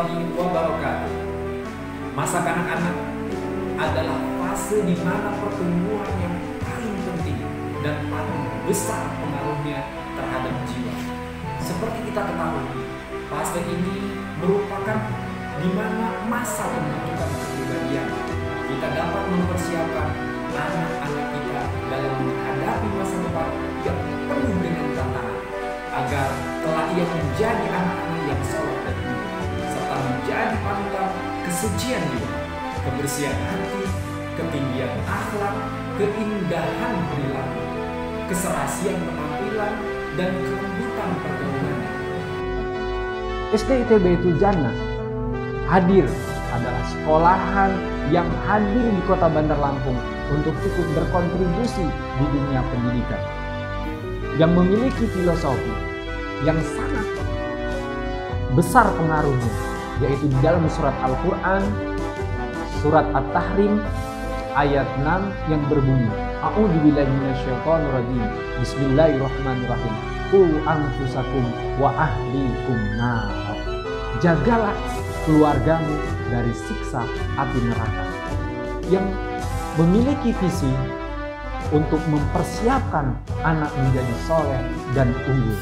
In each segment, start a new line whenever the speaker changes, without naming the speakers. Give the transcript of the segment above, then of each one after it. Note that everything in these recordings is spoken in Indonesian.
warahmatullahi wabarakatuh. Masa kanak-kanak adalah fase di mana pertumbuhan yang paling penting dan paling besar pengaruhnya terhadap jiwa. Seperti kita ketahui, fase ini merupakan di mana masa pembentukan kepribadian. Kita dapat mempersiapkan anak-anak kita dalam menghadapi masa depan yang penuh dengan tantangan, agar kelak ia menjadi anak-anak yang soleh dan mulia, serta menjadi panutan kesucian jiwa, kebersihan hati, ketinggian akhlak, keindahan perilaku, keserasian penampilan, dan kelembutan pergaulan.
SD ITB Baitul Jannah hadir adalah sekolahan yang hadir di Kota Bandar Lampung untuk ikut berkontribusi di dunia pendidikan, yang memiliki filosofi yang sangat besar pengaruhnya, yaitu di dalam surat Al-Quran, surat At-Tahrim ayat 6 yang berbunyi, A'udzubillahi minasyaitonirrajim, Bismillahirrahmanirrahim, Qu anfusakum wa ahlikum nar. Jagalah keluargamu dari siksa api neraka. Yang memiliki visi untuk mempersiapkan anak menjadi soleh dan unggul,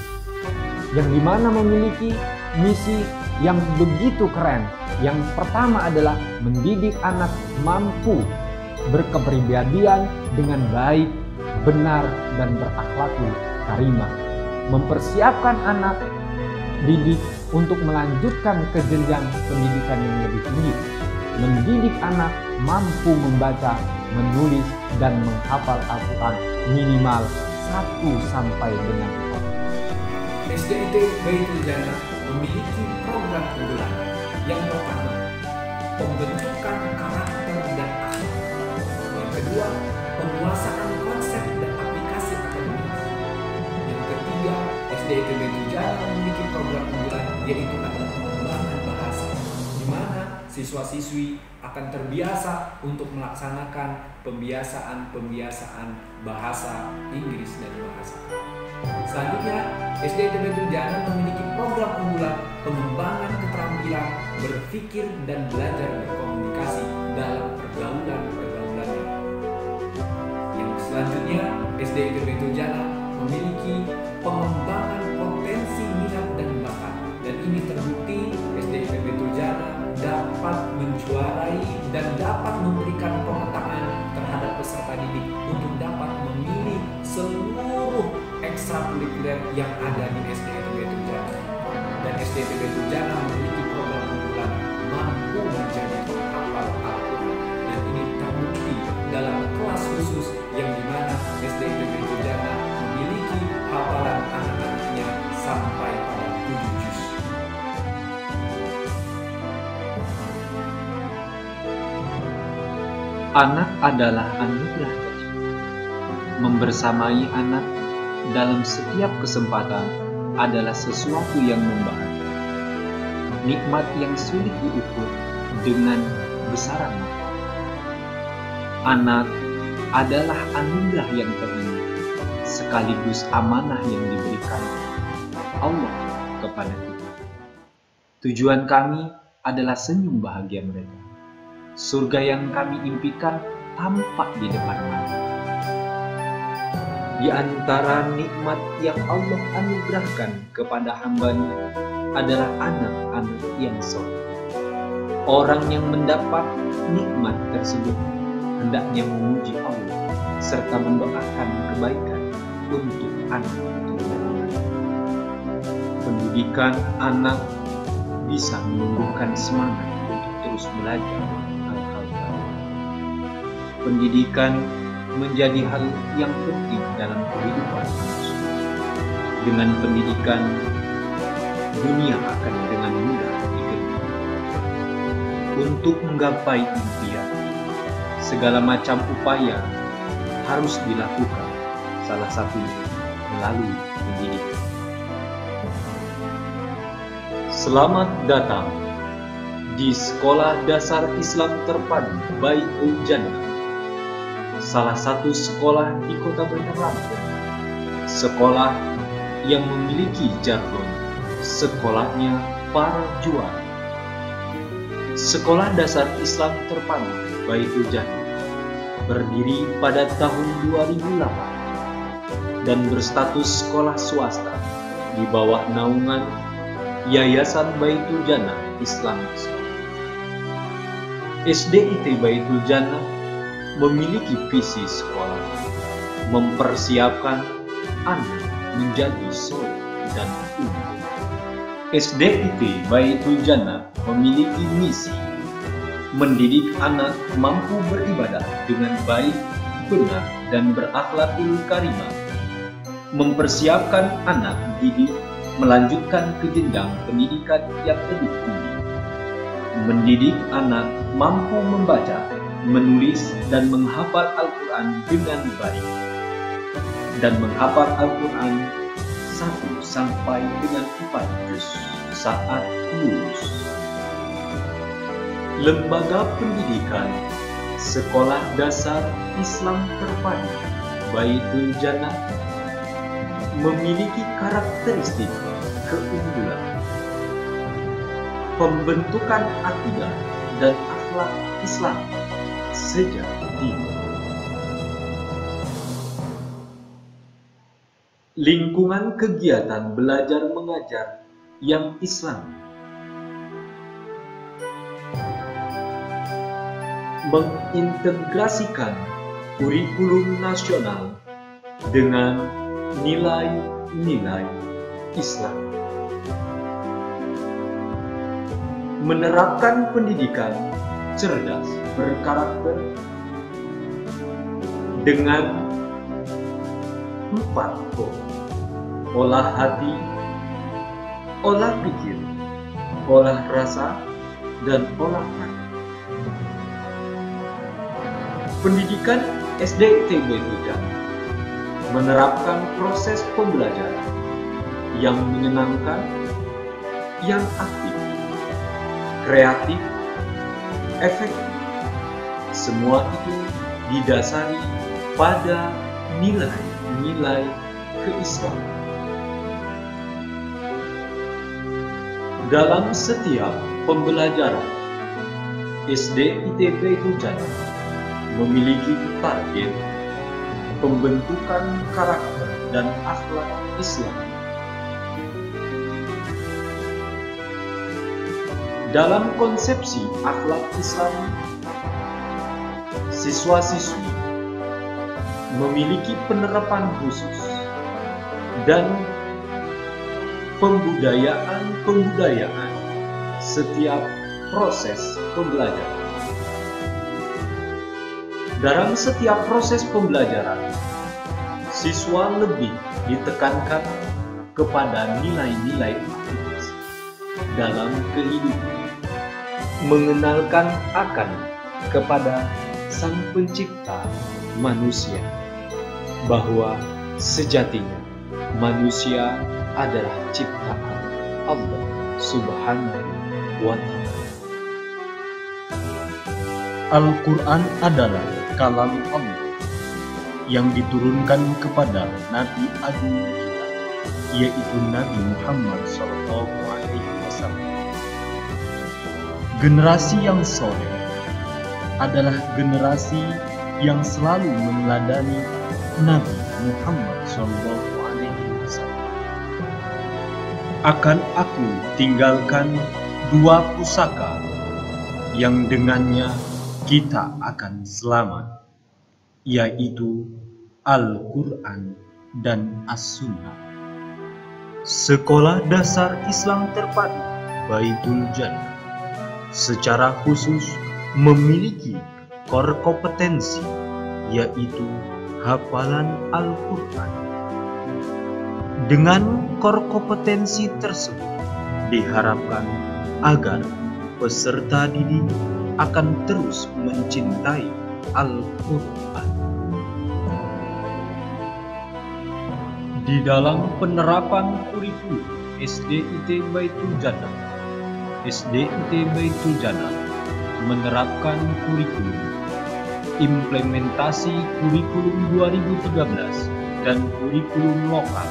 yang dimana memiliki misi yang begitu keren. Yang pertama adalah mendidik anak mampu berkepribadian dengan baik, benar, dan berakhlakul karimah. Mempersiapkan anak didik untuk melanjutkan ke jenjang pendidikan yang lebih tinggi. Mendidik anak mampu membaca, menulis, dan menghafal Al-Quran minimal 1 sampai dengan 4.
SD ITB Baitul Jannah memiliki program unggulan. Yang pertama, pembentukan karakter dan akhlak. Yang kedua, penguasaan konsep dan aplikasi akademis. Yang ketiga, SD ITB Baitul Jannah memiliki program unggulan, yaitu adalah pengembangan bahasa, di mana siswa-siswi akan terbiasa untuk melaksanakan pembiasaan bahasa Inggris dan bahasa Arab. Selanjutnya, SD ITB Baitul Jannah memiliki program unggulan pengembangan keterampilan berpikir dan belajar berkomunikasi dalam pergaulan-pergaulannya. Yang selanjutnya, SD ITB Baitul Jannah memiliki pengembangan potensi minat dan bakat, dan ini terbukti SD ITB Baitul Jannah dapat menjuarai dan dapat memberikan pemetaan terhadap peserta didik untuk dapat memilih seluruh ekstrakurikuler yang ada di SD ITB Baitul Jannah. Dan SD ITB Baitul Jannah memiliki program unggulan mampu menjadi penghafal Al-Quran, dan ini terbukti dalam kelas khusus yang dimana SD ITB Baitul Jannah memiliki hafalan anak-anaknya sampai pada 7 juz.
Anak adalah anugerah Tuhan. Membersamai anak dalam setiap kesempatan adalah sesuatu yang membahagiakan. Nikmat yang sulit diukur dengan besaran mata. Anak adalah anugerah yang terindah, sekaligus amanah yang diberikan Allah kepada kita. Tujuan kami adalah senyum bahagia mereka. Surga yang kami impikan tampak di depan mata. Di antara nikmat yang Allah anugerahkan kepada hamba-Nya adalah anak-anak yang soleh. Orang yang mendapat nikmat tersebut hendaknya memuji Allah serta mendoakan kebaikan untuk anak keturunannya. Pendidikan anak bisa menumbuhkan semangat untuk terus belajar hal-hal baru. Pendidikan menjadi hal yang penting dalam kehidupan manusia. Dengan pendidikan, dunia akan dengan mudah digerti. Untuk menggapai impian, segala macam upaya harus dilakukan, salah satunya melalui pendidikan. Selamat datang di Sekolah Dasar Islam Terpadu Baitul Jannah, salah satu sekolah di Kota Bandar Lampung. Sekolah yang memiliki jargon sekolahnya para juara. Sekolah Dasar Islam Terpadu Baitul Jannah berdiri pada tahun 2008 dan berstatus sekolah swasta di bawah naungan Yayasan Baitul Jannah Islam. SDIT Baitul Jannah memiliki visi sekolah mempersiapkan anak menjadi soleh dan unggul. SDIT Baitul Jannah memiliki misi mendidik anak mampu beribadah dengan baik, benar, dan berakhlakul karimah, mempersiapkan anak didik melanjutkan ke jenjang pendidikan yang lebih tinggi, mendidik anak mampu membaca, menulis, dan menghafal Al-Quran dengan baik, dan menghafal Al-Quran 1 sampai dengan 4 juz saat lulus. Lembaga pendidikan Sekolah Dasar Islam Terpadu Baitul Jannah memiliki karakteristik keunggulan, pembentukan akidah dan akhlak Islam sejak dini, lingkungan kegiatan belajar mengajar yang Islam, mengintegrasikan kurikulum nasional dengan nilai-nilai Islam, menerapkan pendidikan cerdas berkarakter dengan 4 O: olah hati, olah pikir, olah rasa, dan olah hati. Pendidikan SDIT Baitul Jannah menerapkan proses pembelajaran yang menyenangkan, yang aktif, kreatif, efektif. Semua itu didasari pada nilai-nilai keislaman. Dalam setiap pembelajaran, SDIT Baitul Jannah memiliki target pembentukan karakter dan akhlak Islam. Dalam konsepsi akhlak Islam, siswa-siswi memiliki penerapan khusus dan pembudayaan setiap proses pembelajaran. Dalam setiap proses pembelajaran, siswa lebih ditekankan kepada nilai-nilai aktivitas dalam kehidupan, mengenalkan akan kepada Sang Pencipta manusia, bahwa sejatinya manusia adalah ciptaan Allah Subhanahu wa Ta'ala. Al-Quran adalah kalam Allah yang diturunkan kepada Nabi Agung kita, yaitu Nabi Muhammad SAW. Generasi yang soleh adalah generasi yang selalu meneladani Nabi Muhammad SAW. Akan aku tinggalkan 2 pusaka yang dengannya kita akan selamat, yaitu Al-Quran dan As-Sunnah. Sekolah Dasar Islam Terpadu Baitul Jannah secara khusus memiliki core kompetensi, yaitu hafalan Al-Quran. Dengan core kompetensi tersebut diharapkan agar peserta didik akan terus mencintai Al-Quran. Di dalam penerapan kurikulum SDIT Baitul Jannah, SDIT Baitul Jannah menerapkan kurikulum implementasi kurikulum 2013 dan kurikulum lokal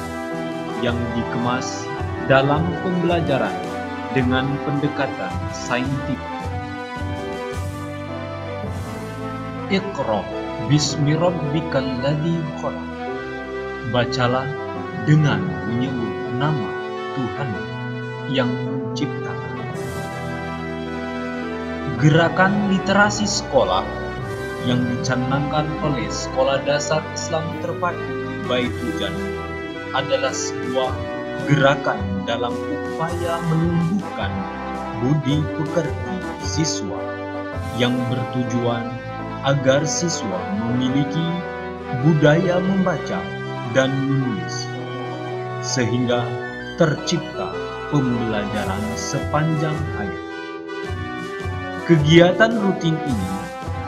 yang dikemas dalam pembelajaran dengan pendekatan saintifik. Iqra bismi rabbikal ladzi khalaq. Bacalah dengan menyebut nama Tuhan yang menciptakan. Gerakan literasi sekolah yang dicanangkan oleh Sekolah Dasar Islam Terpadu Baitul Jannah adalah sebuah gerakan dalam upaya menumbuhkan budi pekerti siswa yang bertujuan agar siswa memiliki budaya membaca dan menulis, sehingga tercipta pembelajaran sepanjang hayat. Kegiatan rutin ini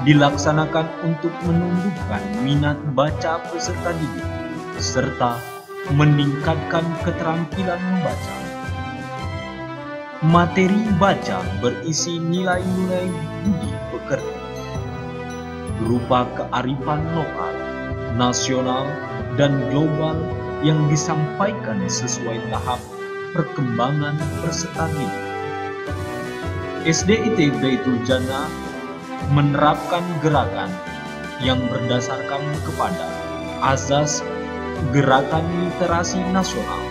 dilaksanakan untuk menumbuhkan minat baca peserta didik, serta meningkatkan keterampilan membaca. Materi baca berisi nilai-nilai budi pekerti berupa kearifan lokal, nasional, dan global yang disampaikan sesuai tahap perkembangan peserta didik. SDIT Baitul Jannah menerapkan gerakan yang berdasarkan kepada azas Gerakan Literasi Nasional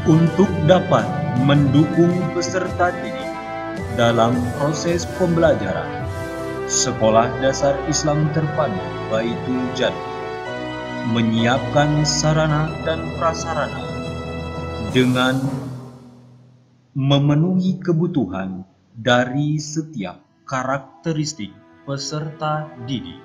untuk dapat mendukung peserta didik dalam proses pembelajaran. Sekolah Dasar Islam Terpadu Baitul Jannah menyiapkan sarana dan prasarana dengan memenuhi kebutuhan dari setiap karakteristik peserta didik.